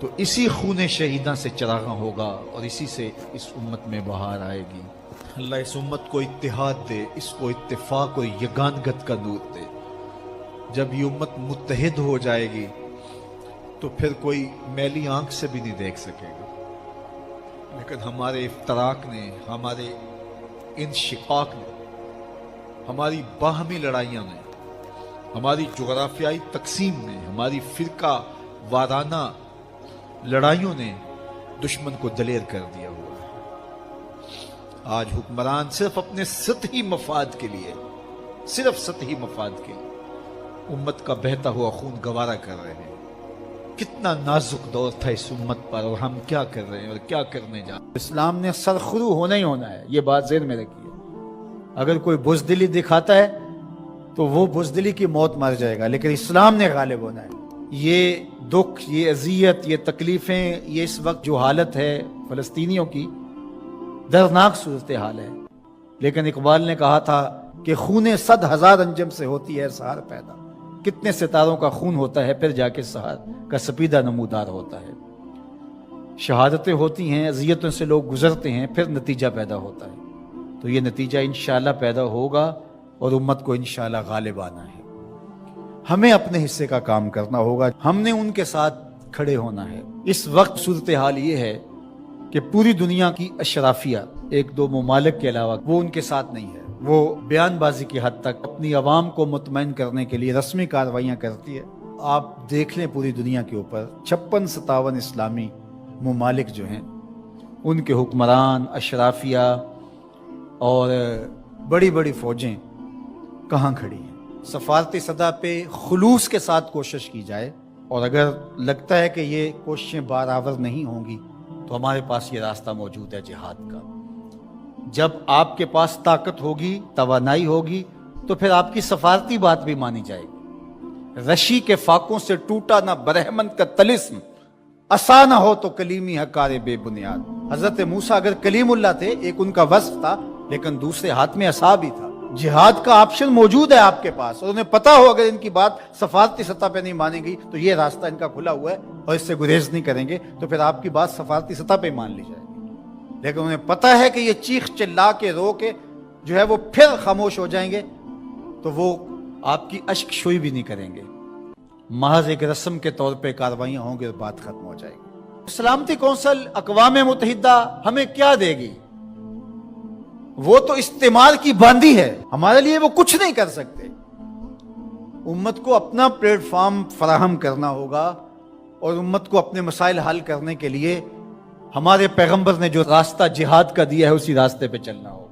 تو اسی خون شہیداں سے چراغاں ہوگا اور اسی سے اس امت میں بہار آئے گی۔ اللہ اس امت کو اتحاد دے، اس کو اتفاق اور یگانگت کا نور دے۔ جب یہ امت متحد ہو جائے گی تو پھر کوئی میلی آنکھ سے بھی نہیں دیکھ سکے گا، لیکن ہمارے افتراق نے، ہمارے انشقاق نے، ہماری باہمی لڑائیاں نے، ہماری جغرافیائی تقسیم نے، ہماری فرقہ وارانہ لڑائیوں نے دشمن کو دلیر کر دیا ہوا ہے۔ آج حکمران صرف اپنے سطحی مفاد کے لیے، صرف سطحی مفاد کے لیے امت کا بہتا ہوا خون گوارا کر رہے ہیں۔ کتنا نازک دور تھا اس امت پر، اور ہم کیا کر رہے ہیں اور کیا کرنے جا رہے ہیں۔ اسلام نے سرخرو ہونا ہی ہونا ہے، یہ بات ذہن میں رکھیے۔ اگر کوئی بزدلی دکھاتا ہے تو وہ بزدلی کی موت مر جائے گا، لیکن اسلام نے غالب ہونا ہے۔ یہ دکھ، یہ اذیت، یہ تکلیفیں، یہ اس وقت جو حالت ہے فلسطینیوں کی، دردناک صورتحال ہے، لیکن اقبال نے کہا تھا کہ خون 100,000 انجم سے ہوتی ہے سہار پیدا۔ کتنے ستاروں کا خون ہوتا ہے، پھر جا کے سہار کا سپیدہ نمودار ہوتا ہے۔ شہادتیں ہوتی ہیں، اذیتوں سے لوگ گزرتے ہیں، پھر نتیجہ پیدا ہوتا ہے۔ تو یہ نتیجہ انشاءاللہ پیدا ہوگا اور امت کو انشاءاللہ غالب آنا ہے۔ ہمیں اپنے حصے کا کام کرنا ہوگا، ہم نے ان کے ساتھ کھڑے ہونا ہے۔ اس وقت صورتحال یہ ہے کہ پوری دنیا کی اشرافیہ، ایک دو ممالک کے علاوہ، وہ ان کے ساتھ نہیں ہے۔ وہ بیان بازی کی حد تک اپنی عوام کو مطمئن کرنے کے لیے رسمی کارروائیاں کرتی ہے۔ آپ دیکھ لیں پوری دنیا کے اوپر 56-57 اسلامی ممالک جو ہیں، ان کے حکمران، اشرافیہ اور بڑی بڑی فوجیں کہاں کھڑی ہیں۔ سفارتی سطح پہ خلوص کے ساتھ کوشش کی جائے، اور اگر لگتا ہے کہ یہ کوششیں برآور نہیں ہوں گی تو ہمارے پاس یہ راستہ موجود ہے جہاد کا۔ جب آپ کے پاس طاقت ہوگی، توانائی ہوگی، تو پھر آپ کی سفارتی بات بھی مانی جائے گی۔ رشی کے فاقوں سے ٹوٹا نہ برہمن کا طلسم، عصا نہ ہو تو کلیمی حکار بے بنیاد۔ حضرت موسیٰ اگر کلیم اللہ تھے، ایک ان کا وصف تھا، لیکن دوسرے ہاتھ میں عصا بھی تھا۔ جہاد کا آپشن موجود ہے آپ کے پاس، اور انہیں پتا ہو اگر ان کی بات سفارتی سطح پہ نہیں مانے گی تو یہ راستہ ان کا کھلا ہوا ہے اور اس سے گریز نہیں کریں گے، تو پھر آپ کی بات سفارتی سطح پہ مان لی جائے گی۔ لیکن انہیں پتا ہے کہ یہ چیخ چلا کے رو کے جو ہے وہ پھر خاموش ہو جائیں گے، تو وہ آپ کی اشک شوئی بھی نہیں کریں گے۔ محض ایک رسم کے طور پہ کاروائیاں ہوں گی اور بات ختم ہو جائے گی۔ سلامتی کونسل اقوام متحدہ ہمیں کیا دے گی؟ وہ تو استعمار کی باندھی ہے، ہمارے لیے وہ کچھ نہیں کر سکتے۔ امت کو اپنا پلیٹ فارم فراہم کرنا ہوگا، اور امت کو اپنے مسائل حل کرنے کے لیے ہمارے پیغمبر نے جو راستہ جہاد کا دیا ہے اسی راستے پہ چلنا ہوگا۔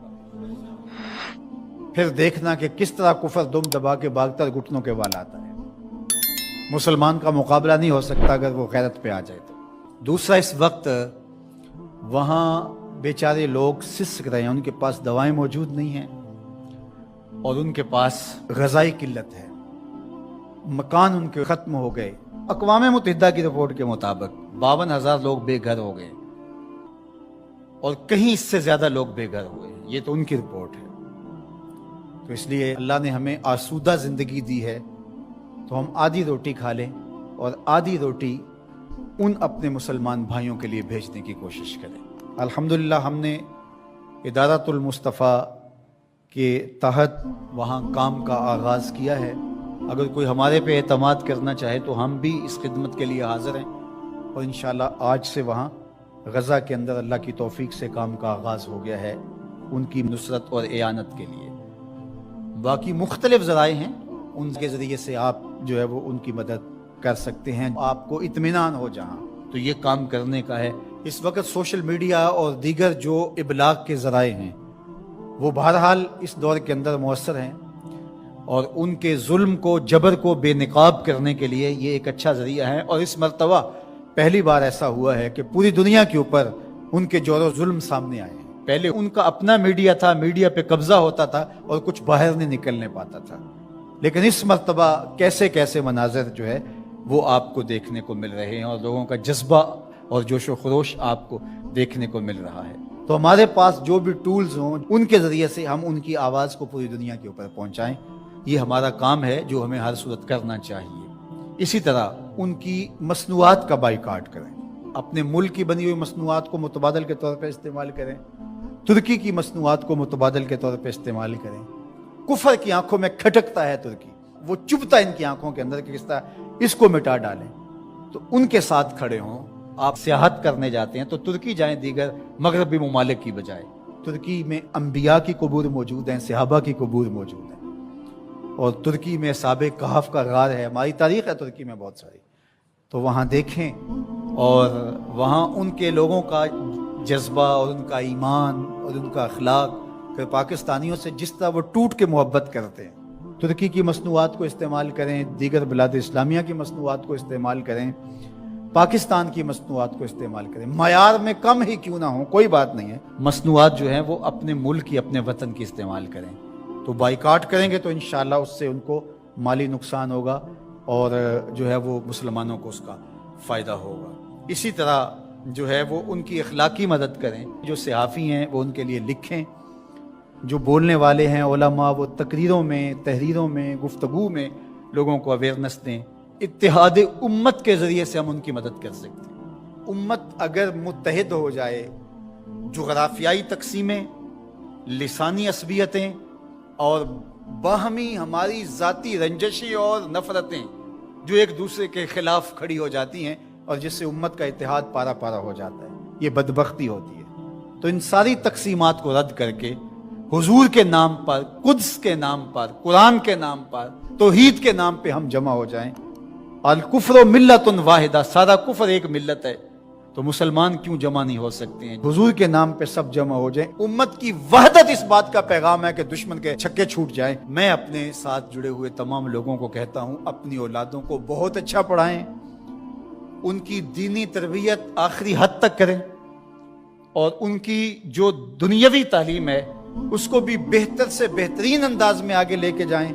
پھر دیکھنا کہ کس طرح کفر دم دبا کے باغتر گھٹنوں کے وال آتا ہے۔ مسلمان کا مقابلہ نہیں ہو سکتا اگر وہ غیرت پہ آ جائے تو۔ دوسرا، اس وقت وہاں بیچارے لوگ سسک رہے ہیں، ان کے پاس دوائیں موجود نہیں ہیں، اور ان کے پاس غذائی قلت ہے، مکان ان کے ختم ہو گئے۔ اقوام متحدہ کی رپورٹ کے مطابق 52,000 لوگ بے گھر ہو گئے، اور کہیں اس سے زیادہ لوگ بے گھر ہوئے، یہ تو ان کی رپورٹ ہے۔ تو اس لیے اللہ نے ہمیں آسودہ زندگی دی ہے، تو ہم آدھی روٹی کھا لیں اور آدھی روٹی ان اپنے مسلمان بھائیوں کے لیے بھیجنے کی کوشش کریں۔ الحمدللہ ہم نے ادارۃ المصطفیٰ کے تحت وہاں کام کا آغاز کیا ہے۔ اگر کوئی ہمارے پہ اعتماد کرنا چاہے تو ہم بھی اس خدمت کے لیے حاضر ہیں، اور انشاءاللہ آج سے وہاں غزہ کے اندر اللہ کی توفیق سے کام کا آغاز ہو گیا ہے ان کی نصرت اور اعانت کے لیے۔ باقی مختلف ذرائع ہیں، ان کے ذریعے سے آپ جو ہے وہ ان کی مدد کر سکتے ہیں۔ آپ کو اطمینان ہو جہاں تو یہ کام کرنے کا ہے۔ اس وقت سوشل میڈیا اور دیگر جو ابلاغ کے ذرائع ہیں وہ بہرحال اس دور کے اندر مؤثر ہیں، اور ان کے ظلم کو، جبر کو بے نقاب کرنے کے لیے یہ ایک اچھا ذریعہ ہے۔ اور اس مرتبہ پہلی بار ایسا ہوا ہے کہ پوری دنیا کے اوپر ان کے جور و ظلم سامنے آئے ہیں۔ پہلے ان کا اپنا میڈیا تھا، میڈیا پہ قبضہ ہوتا تھا اور کچھ باہر نہیں نکلنے پاتا تھا، لیکن اس مرتبہ کیسے کیسے مناظر جو ہے وہ آپ کو دیکھنے کو مل رہے ہیں، اور لوگوں کا جذبہ اور جوش و خروش آپ کو دیکھنے کو مل رہا ہے۔ تو ہمارے پاس جو بھی ٹولز ہوں ان کے ذریعے سے ہم ان کی آواز کو پوری دنیا کے اوپر پہنچائیں۔ یہ ہمارا کام ہے جو ہمیں ہر صورت کرنا چاہیے۔ اسی طرح ان کی مصنوعات کا بائیکاٹ کریں، اپنے ملک کی بنی ہوئی مصنوعات کو متبادل کے طور پہ استعمال کریں، ترکی کی مصنوعات کو متبادل کے طور پہ استعمال کریں۔ کفر کی آنکھوں میں کھٹکتا ہے ترکی، وہ چبھتا ہے ان کی آنکھوں کے اندر کہ کس طرح اس کو مٹا ڈالیں، تو ان کے ساتھ کھڑے ہوں۔ آپ سیاحت کرنے جاتے ہیں تو ترکی جائیں دیگر مغربی ممالک کی بجائے۔ ترکی میں انبیاء کی قبور موجود ہیں، صحابہ کی قبور موجود ہیں، اور ترکی میں اصحاب کہف کا غار ہے، ہماری تاریخ ہے ترکی میں بہت ساری، تو وہاں دیکھیں اور وہاں ان کے لوگوں کا جذبہ اور ان کا ایمان اور ان کا اخلاق کہ پاکستانیوں سے جس طرح وہ ٹوٹ کے محبت کرتے ہیں۔ ترکی کی مصنوعات کو استعمال کریں، دیگر بلاد اسلامیہ کی مصنوعات کو استعمال کریں، پاکستان کی مصنوعات کو استعمال کریں، معیار میں کم ہی کیوں نہ ہوں، کوئی بات نہیں ہے، مصنوعات جو ہیں وہ اپنے ملک کی، اپنے وطن کی استعمال کریں۔ تو بائیکاٹ کریں گے تو انشاءاللہ اس سے ان کو مالی نقصان ہوگا اور جو ہے وہ مسلمانوں کو اس کا فائدہ ہوگا۔ اسی طرح جو ہے وہ ان کی اخلاقی مدد کریں، جو صحافی ہیں وہ ان کے لیے لکھیں، جو بولنے والے ہیں علماء وہ تقریروں میں، تحریروں میں، گفتگو میں لوگوں کو اویئرنیس دیں۔ اتحاد امت کے ذریعے سے ہم ان کی مدد کر سکتے ہیں۔ امت اگر متحد ہو جائے، جغرافیائی تقسیمیں، لسانی عصبیتیں اور باہمی ہماری ذاتی رنجشی اور نفرتیں جو ایک دوسرے کے خلاف کھڑی ہو جاتی ہیں اور جس سے امت کا اتحاد پارا پارا ہو جاتا ہے، یہ بدبختی ہوتی ہے۔ تو ان ساری تقسیمات کو رد کر کے حضور کے نام پر، قدس کے نام پر، قرآن کے نام پر، توحید کے نام پہ ہم جمع ہو جائیں۔ الکفر ملت واحدہ، سارا کفر ایک ملت ہے، تو مسلمان کیوں جمع نہیں ہو سکتے ہیں؟ حضور کے نام پہ سب جمع ہو جائیں۔ امت کی وحدت اس بات کا پیغام ہے کہ دشمن کے چھکے چھوٹ جائیں۔ میں اپنے ساتھ جڑے ہوئے تمام لوگوں کو کہتا ہوں، اپنی اولادوں کو بہت اچھا پڑھائیں، ان کی دینی تربیت آخری حد تک کریں، اور ان کی جو دنیاوی تعلیم ہے اس کو بھی بہتر سے بہترین انداز میں آگے لے کے جائیں۔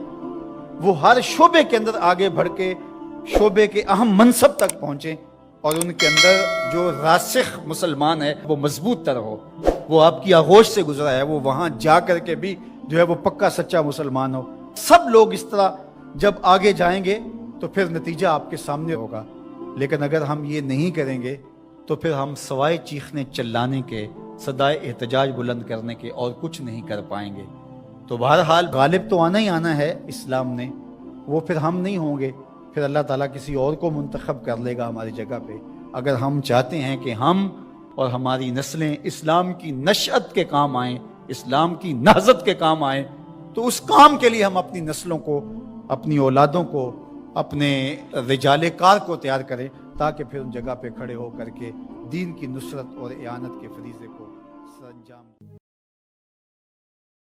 وہ ہر شعبے کے اندر آگے بڑھ کے شعبے کے اہم منصب تک پہنچیں، اور ان کے اندر جو راسخ مسلمان ہے وہ مضبوط تر ہو، وہ آپ کی آغوش سے گزرا ہے، وہ وہاں جا کر کے بھی جو ہے وہ پکا سچا مسلمان ہو۔ سب لوگ اس طرح جب آگے جائیں گے تو پھر نتیجہ آپ کے سامنے ہوگا، لیکن اگر ہم یہ نہیں کریں گے تو پھر ہم سوائے چیخنے چلانے کے، صدائے احتجاج بلند کرنے کے اور کچھ نہیں کر پائیں گے۔ تو بہرحال غالب تو آنا ہی آنا ہے اسلام نے، وہ پھر ہم نہیں ہوں گے، پھر اللہ تعالیٰ کسی اور کو منتخب کر لے گا ہماری جگہ پہ۔ اگر ہم چاہتے ہیں کہ ہم اور ہماری نسلیں اسلام کی نشأت کے کام آئیں، اسلام کی نہضت کے کام آئیں، تو اس کام کے لیے ہم اپنی نسلوں کو، اپنی اولادوں کو، اپنے رجال کار کو تیار کریں، تاکہ پھر ان جگہ پہ کھڑے ہو کر کے دین کی نصرت اور اعانت کے فریضے کو